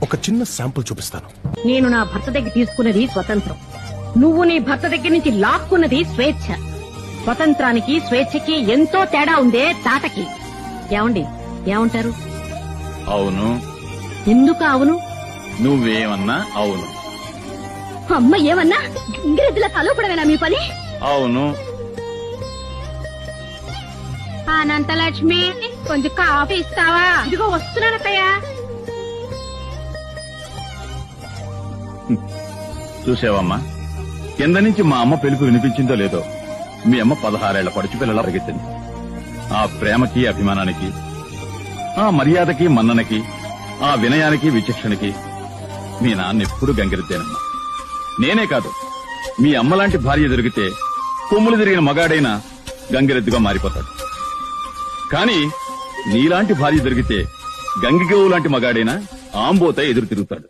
ఒక చిన్న శాంపుల్ చూపిస్తాను. నేను నా భర్త దగ్గర తీసుకున్నది స్వతంత్రం, నువ్వు నీ భర్త దగ్గర నుంచి లాక్కున్నది స్వేచ్ఛ. స్వతంత్రానికి స్వేచ్ఛకి ఎంతో తేడా ఉందే తాటకి. ఏమండి, ఏమంటారు? అవును. ఎందుకు అవును? నువ్వేమన్నా అవును. అమ్మ ఏమన్నా ఇంగ్రెజ్లా కలవపడమేనా మీ పని? అవును. అనంతలక్ష్మి, కొంచెం కాఫీ ఇస్తావా? ఇదిగో వస్తున్నానక్కయ్యా. చూసావమ్మా, కింద నుంచి మా అమ్మ పిలుపు వినిపించిందో లేదో మీ అమ్మ 16 ఏళ్ల పడుచు పిల్లలా పరిగెత్తింది. ఆ ప్రేమకి, అభిమానానికి, ఆ మర్యాదకి, మన్ననకి, ఆ వినయానికి, విచక్షణకి మీ నాన్న ఎప్పుడు గంగిరెద్దేనమ్మా. నేనే కాదు, మీ అమ్మలాంటి భార్య దొరికితే కొమ్ములు తిరిగిన మగాడైనా గంగిరెద్దుగా మారిపోతాడు. కానీ నీలాంటి భార్య దొరికితే గంగిగోవు లాంటి మగాడైనా ఆంబోత ఎదురు తిరుగుతాడు.